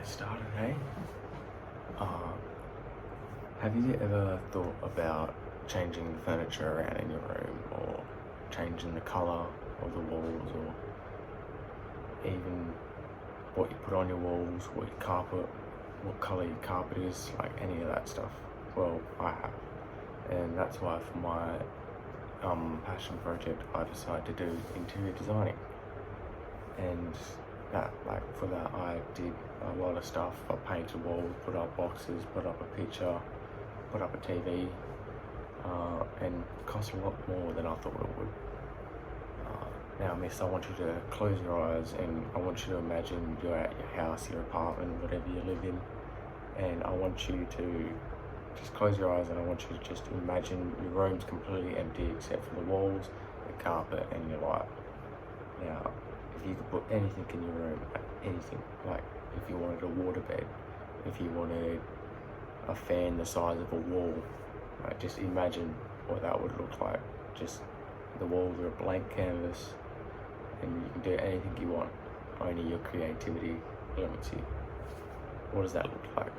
get started, hey? Uh, have you ever thought about changing the furniture around in your room, or changing the colour of the walls, or even what you put on your walls, what colour your carpet is, like any of that stuff? Well, I have, and that's why for my passion project I decided to do interior designing. And for that I did a lot of stuff. I painted walls, put up boxes, put up a picture, put up a TV, and it cost a lot more than I thought it would. Now, miss, I want you to close your eyes, and I want you to imagine you're at your house, your apartment, whatever you live in, and I want you to just close your eyes, and I want you to just imagine your room's completely empty except for the walls, the carpet, and your light. Now, if you could put anything in your room, anything, like if you wanted a waterbed, if you wanted a fan the size of a wall, like just imagine what that would look like. Just the walls are a blank canvas, and you can do anything you want. Only your creativity limits you. What does that look like?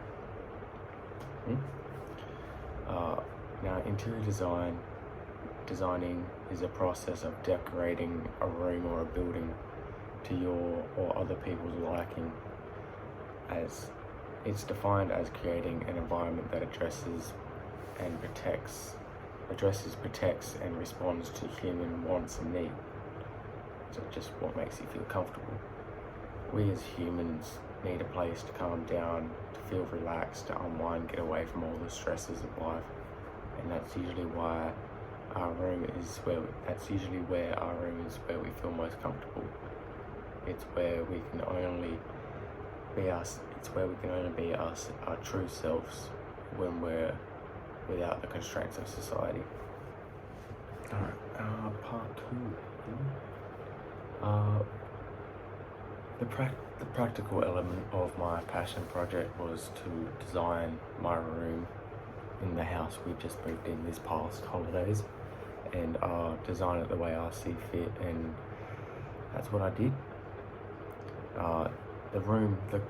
Now, interior designing is a process of decorating a room or a building to your or other people's liking, as it's defined as creating an environment that addresses, protects and responds to human wants and needs. So just what makes you feel comfortable. We as humans need a place to calm down, to feel relaxed, to unwind, get away from all the stresses of life. And that's usually where our room is where we feel most comfortable. It's where we can only be us. It's where we can only be us, our true selves, when we're without the constraints of society. Alright, part 2. The practical element of my passion project was to design my room in the house we just moved in this past holidays, and design it the way I see fit, and that's what I did. The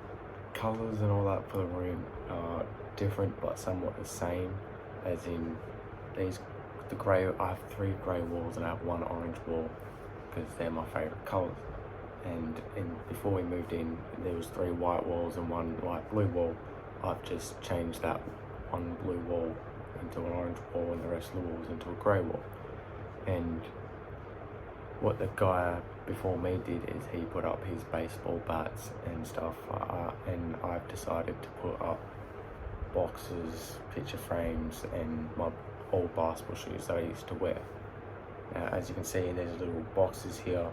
colours and all that for the room are different but somewhat the same, as in I have 3 grey walls and I have 1 orange wall because they're my favourite colours. And before we moved in, there was 3 white walls and 1 light blue wall. I've just changed that 1 blue wall into an orange wall and the rest of the walls into a grey wall. And what the guy before me did is he put up his baseball bats and stuff, and I've decided to put up boxes, picture frames, and my old basketball shoes that I used to wear. Now, as you can see, there's little boxes here.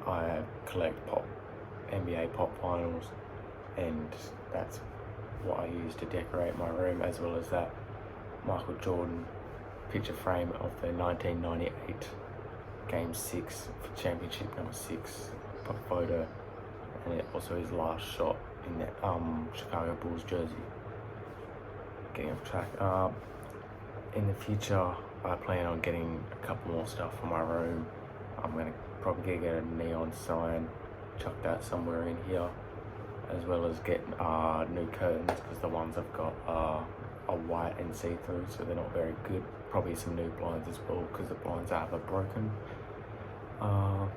I collect NBA pop vinyls, and that's what I use to decorate my room, as well as that Michael Jordan picture frame of the 1998 Game 6 for Championship number 6 photo, and it also his last shot in the Chicago Bulls jersey. Getting off track. In the future, I plan on getting a couple more stuff for my room. I'm gonna probably get a neon sign, chuck that somewhere in here, as well as get new curtains, because the ones I've got are white and see-through, so they're not very good. Probably some new blinds as well, because the blinds I have are broken. All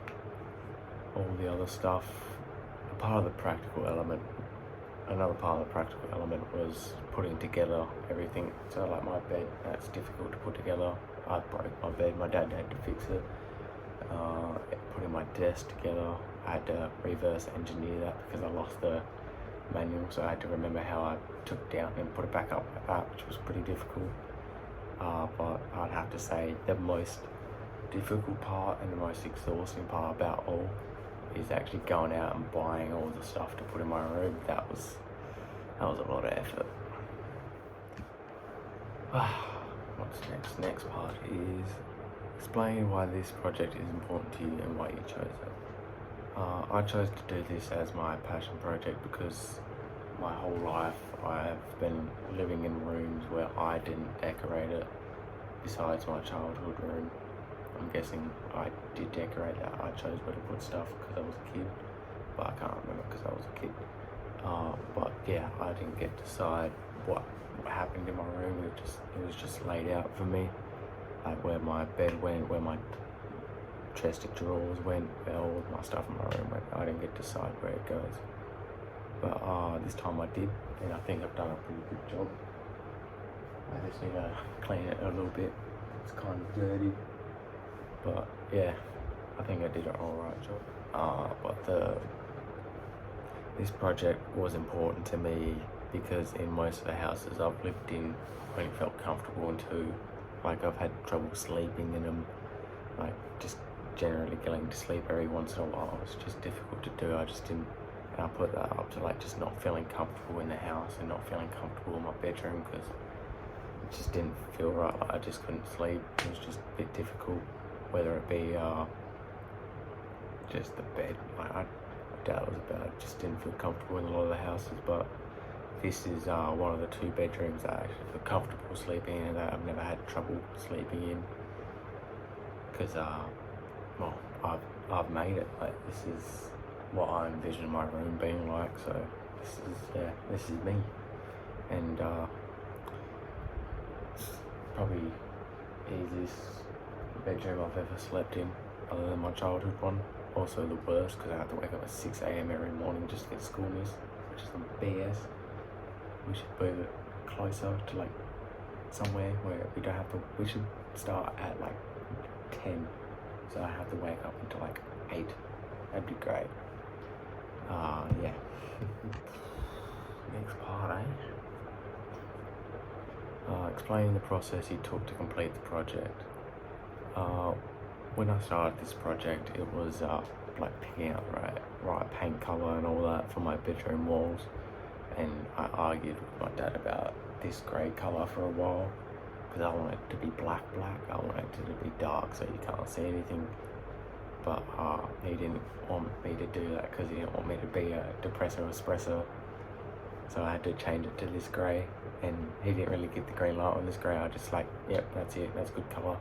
the other stuff. Another part of the practical element was putting together everything. So like my bed, that's difficult to put together. I broke my bed, my dad had to fix it. Putting my desk together, I had to reverse engineer that because I lost the manual, so I had to remember how I took it down and put it back up like that, which was pretty difficult. But I'd have to say the most difficult part and the most exhausting part about all is actually going out and buying all the stuff to put in my room. That was a lot of effort. What's next? Next part is explain why this project is important to you and why you chose it. I chose to do this as my passion project because my whole life I've been living in rooms where I didn't decorate it, besides my childhood room. I'm guessing I did decorate that. I chose where to put stuff because I was a kid. but I can't remember because I was a kid. But yeah, I didn't get to decide what happened in my room. It was just laid out for me, like where my bed went, where my chest of drawers went, where all of my stuff in my room went. I didn't get to decide where it goes. But this time I did, and I think I've done a pretty good job. I just need to clean it a little bit. It's kind of dirty, but yeah, I think I did an alright job. But this project was important to me because in most of the houses I've lived in, I've only felt comfortable in two. Like I've had trouble sleeping in them, like just generally getting to sleep every once in a while. It's just difficult to do. I just didn't. And I put that up to like just not feeling comfortable in the house and not feeling comfortable in my bedroom because it just didn't feel right. Like I just couldn't sleep. It was just a bit difficult, whether it be just the bed. Like I doubt it was bad. I just didn't feel comfortable in a lot of the houses. But this is one of the two bedrooms that I actually feel comfortable sleeping in and that I've never had trouble sleeping in because well, I've made it. Like this is what I envision my room being like. So this is me, and it's probably easiest bedroom I've ever slept in, other than my childhood one. Also the worst because I have to wake up at 6 a.m. every morning just to get school miss, which is some BS. We should move it closer to like somewhere where we don't have to. We should start at like 10, so I have to wake up until like 8. That'd be great. Yeah. Next part, explaining the process you took to complete the project. When I started this project, it was like picking out right paint color and all that for my bedroom walls, and I argued with my dad about this grey color for a while because I want it to be black. I want it to be dark so you can't see anything. But he didn't want me to do that because he didn't want me to be a depressor espresso. So I had to change it to this grey, and he didn't really get the green light on this grey. I just like, yep, that's it, that's good colour.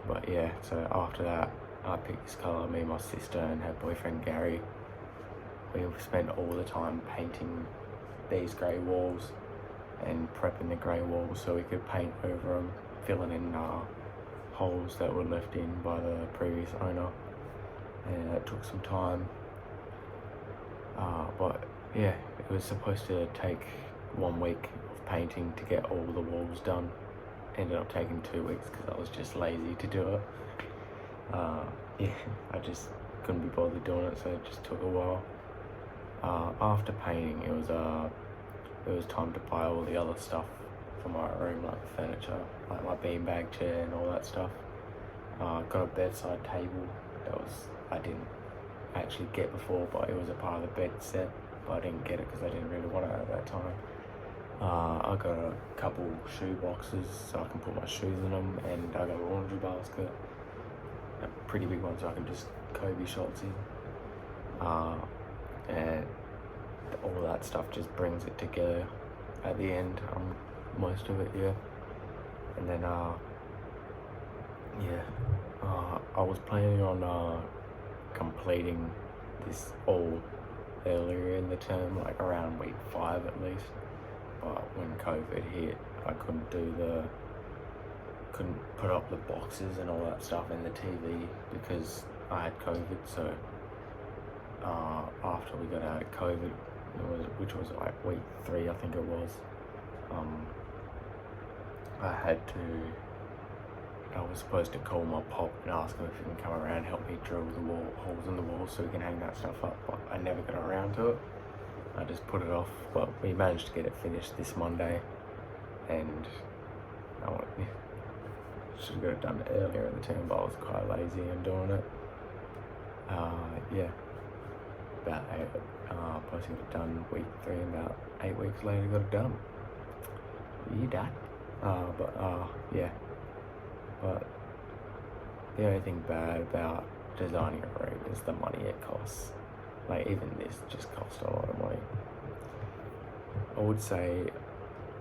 But yeah, so after that, I picked this colour. Me and my sister and her boyfriend Gary, we spent all the time painting these grey walls and prepping the grey walls so we could paint over them, filling in holes that were left in by the previous owner, and it took some time. But yeah, it was supposed to take 1 week of painting to get all the walls done. Ended up taking 2 weeks because I was just lazy to do it. Yeah, I just couldn't be bothered doing it, so it just took a while. After painting, it was time to buy all the other stuff for my room, like the furniture, like my beanbag chair and all that stuff. Got a bedside table that I didn't actually get before, but it was a part of the bed set, but I didn't get it because I didn't really want it at that time. I got a couple shoe boxes so I can put my shoes in them, and I got a laundry basket, a pretty big one so I can just Kobe shots in. And all that stuff just brings it together at the end, most of it, yeah. And then I was planning on completing this all earlier in the term, like around week 5 at least. But when COVID hit, I couldn't put up the boxes and all that stuff in the TV because I had COVID. So after we got out of COVID, which was like week 3, I think it was, I was supposed to call my pop and ask him if he can come around and help me drill the holes in the wall so we can hang that stuff up, but I never got around to it. I just put it off, but we managed to get it finished this Monday, and I should have got it done earlier in the term, but I was quite lazy in doing it. Yeah, about 8, supposed to get it done week 3, and about 8 weeks later got it done. You done? Yeah. But the only thing bad about designing a room is the money it costs. Like even this just cost a lot of money. I would say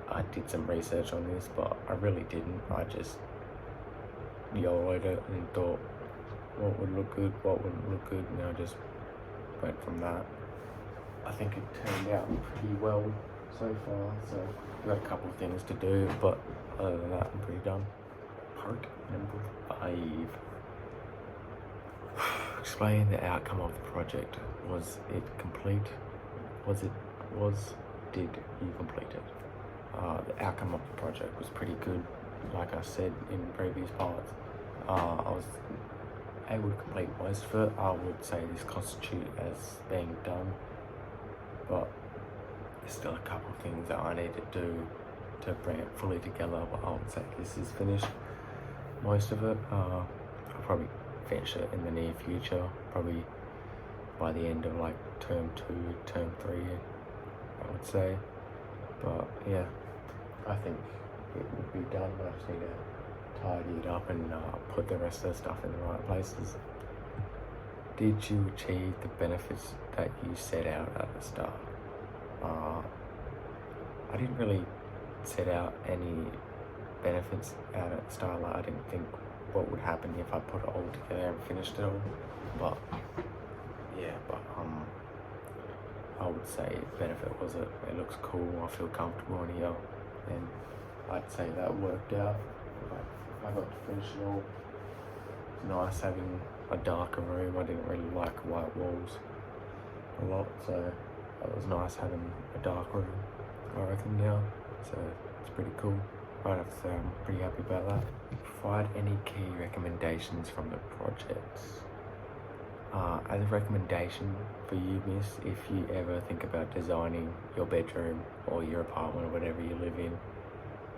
I did some research on this, but I really didn't. I just YOLO'd it and thought what would look good, what wouldn't look good, and I just went from that. I think it turned out pretty well so far, so I've got a couple of things to do, but other than that, I'm pretty done. Part number 5. Explain the outcome of the project. Was it complete? Did you complete it? The outcome of the project was pretty good. Like I said in previous parts, I was able to complete most of it. I would say this constitutes as being done, but there's still a couple of things that I need to do to bring it fully together, but I would say this is finished. Most of it, I'll probably finish it in the near future, probably by the end of like term 2, term 3, I would say. But yeah, I think it would be done. I just need to tidy it up and put the rest of the stuff in the right places. Did you achieve the benefits that you set out at the start? I didn't really set out any benefits out at the start. Like, I didn't think what would happen if I put it all together and finished it all. But yeah, I would say benefit was it looks cool, I feel comfortable in here, and I'd say that worked out. I got to finish it all. It's nice having a darker room. I didn't really like white walls a lot, so it was nice having a dark room, I reckon now. So it's pretty cool. I'd have to say I'm pretty happy about that. Provide any key recommendations from the projects. As a recommendation for you, miss, if you ever think about designing your bedroom or your apartment or whatever you live in,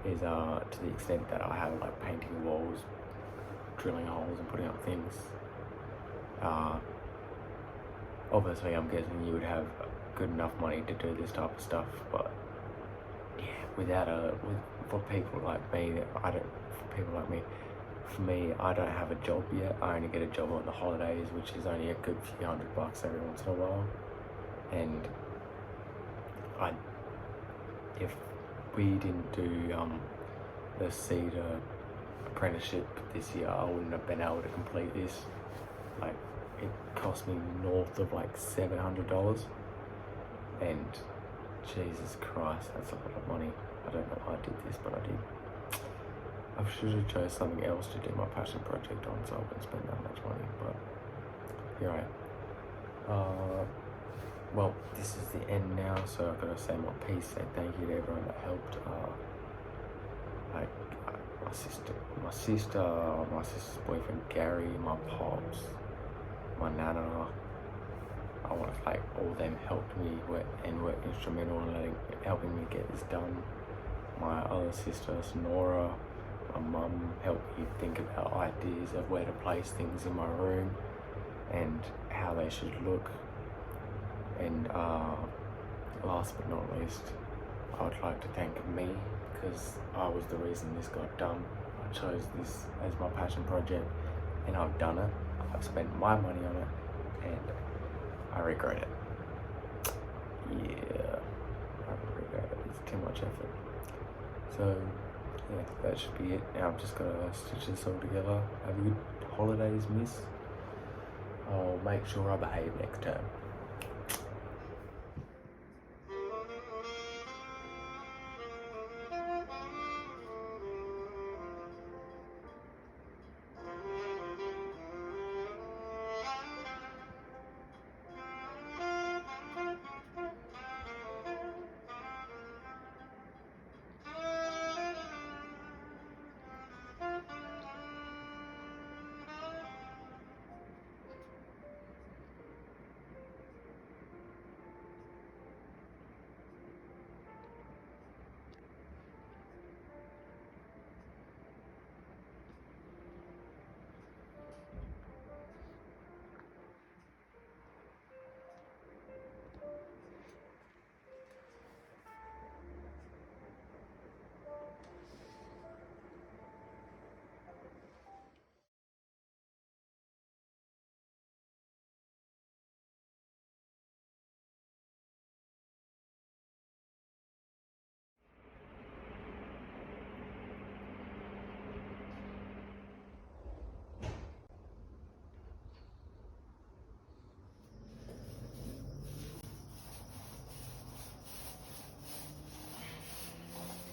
is to the extent that I have like painting walls, drilling holes and putting up things. Obviously I'm guessing you would have good enough money to do this type of stuff, but yeah, for people like me, for me, I don't have a job yet. I only get a job on the holidays, which is only a good few $100 every once in a while. And if we didn't do the CEDA apprenticeship this year, I wouldn't have been able to complete this. Like, it cost me north of like $700, and Jesus Christ, that's a lot of money. I don't know why I did this, but I did. I should have chose something else to do my passion project on, so I wouldn't spend that much money, but here I am. Well, this is the end now, so I've got to say my piece, say thank you to everyone that helped. Like my sister's boyfriend Gary, my pops, my nana. I want to thank all of them helped me and were instrumental in helping me get this done. My other sister Sonora, my mum helped me think about ideas of where to place things in my room and how they should look. And last but not least, I would like to thank me, because I was the reason this got done. I chose this as my passion project and I've done it. I've spent my money on it and I regret it. Yeah, I regret it. It's too much effort. So yeah, that should be it. Now I've just got to stitch this all together. Have a good holidays, miss. I'll make sure I behave next term.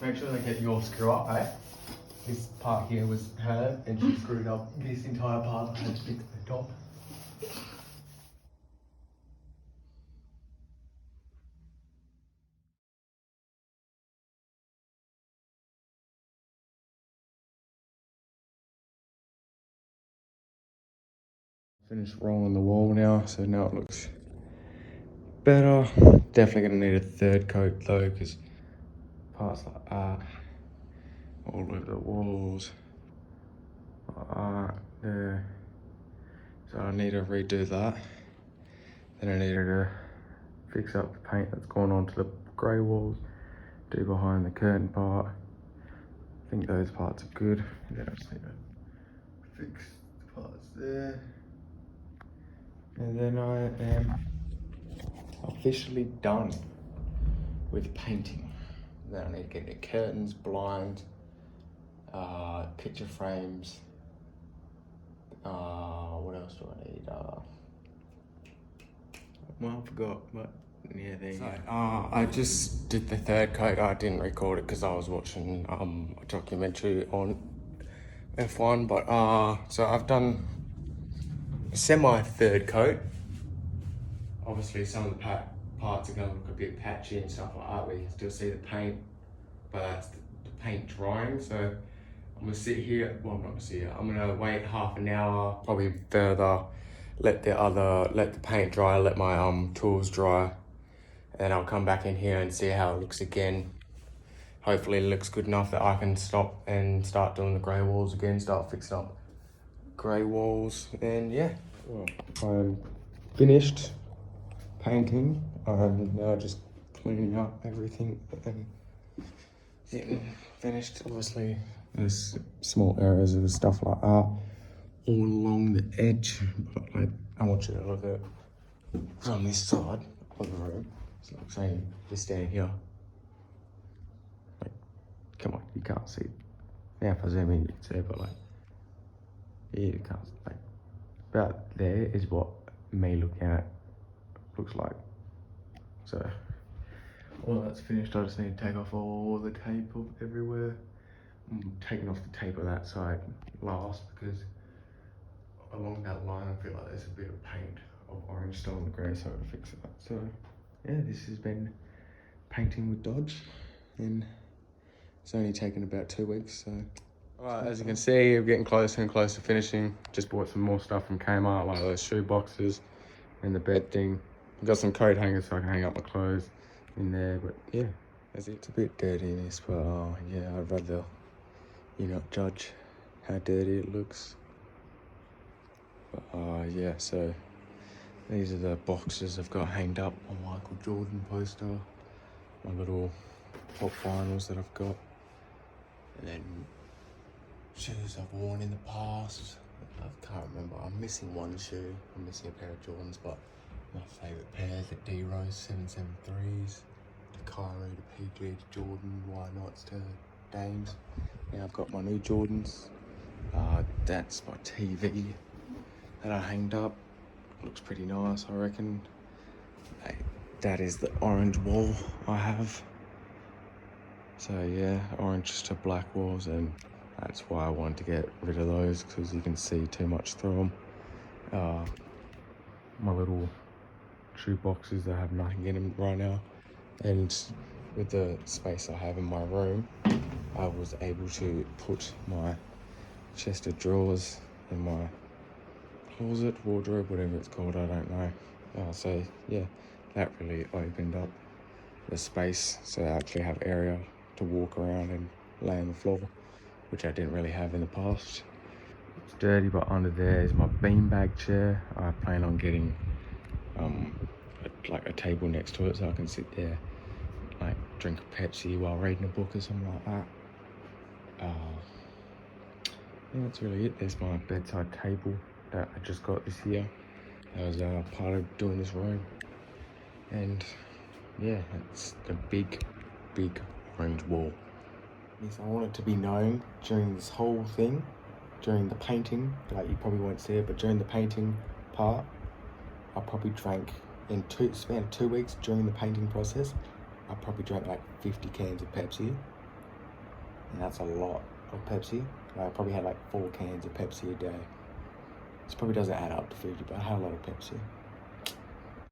make sure they get your screw up, eh? This part here was her, and she screwed up this entire part. I had to fix the top. Finished rolling the wall now, so now it looks better. Definitely gonna need a third coat though, because parts like that all over the walls, like that there. So I need to redo that. Then I needed to fix up the paint that's gone onto the grey walls, do behind the curtain part. I think those parts are good. And then I just need to fix the parts there. And then I am officially done with painting. Then I need to get the curtains, blinds, picture frames. What else do I need? Well, I forgot, but yeah, there you go. I just did the third coat. I didn't record it because I was watching a documentary on F1, but so I've done a semi third coat. Obviously, some of the parts are going to look a bit patchy and stuff like that, where you can still see the paint, but that's the paint drying. So I'm gonna sit here. Well, I'm not gonna sit here. I'm gonna wait half an hour, probably further. Let the paint dry. Let my tools dry, and I'll come back in here and see how it looks again. Hopefully, it looks good enough that I can stop and start doing the grey walls again. Start fixing up grey walls, and yeah. Well, I'm finished painting. I'm now just cleaning up everything and getting finished. Obviously, there's small areas of stuff like that all along the edge, but like, I want you to look at it from this side of the room. It's like saying you're standing here. Like, come on, you can't see it. Now if I zoom in, you can see it, but like, you can't, like, about there is what me looking at looks like. So, well, that's finished. I just need to take off all the tape of everywhere. I'm taking off the tape of that side last because along that line I feel like there's a bit of paint of orange still on the grey, so I'll fix that. So yeah, this has been painting with Dodge, and it's only taken about 2 weeks. So alright, as you can see, I'm getting closer and closer to finishing. Just bought some more stuff from Kmart, like those shoe boxes and the bed thing. I've got some coat hangers so I can hang up my clothes in there, but yeah, that's it. It's a bit dirty in this, but yeah, I'd rather you not judge how dirty it looks. But yeah, so these are the boxes I've got hanged up. My Michael Jordan poster, my little top finals that I've got, and then shoes I've worn in the past. I can't remember. I'm missing one shoe. I'm missing a pair of Jordans, but my favourite pair, the D-Rose 773s, the Kyrie, the PG to Jordan, why nots to Dames. Now I've got my new Jordans. That's my TV that I hanged up. Looks pretty nice, I reckon. That is the orange wall I have. So yeah, orange to black walls, and that's why I wanted to get rid of those, because you can see too much through them. My little shoe boxes that have nothing in them right now, and with the space I have in my room, I was able to put my chest of drawers in my closet, wardrobe, whatever it's called, I don't know. So yeah, that really opened up the space, so I actually have area to walk around and lay on the floor, which I didn't really have in the past. It's dirty, but under there is my beanbag chair. I plan on getting like a table next to it so I can sit there, like drink a Pepsi while reading a book or something like that. Yeah, that's really it. There's my bedside table that I just got this year. That was part of doing this room. And yeah, it's the big orange wall. Yes, I want it to be known during this whole thing, during the painting, like you probably won't see it, but during the painting part, I probably drank in span of 2 weeks during the painting process, I probably drank like 50 cans of Pepsi. and that's a lot of Pepsi. I probably had like 4 cans of Pepsi a day. This probably doesn't add up to 50, but I had a lot of Pepsi.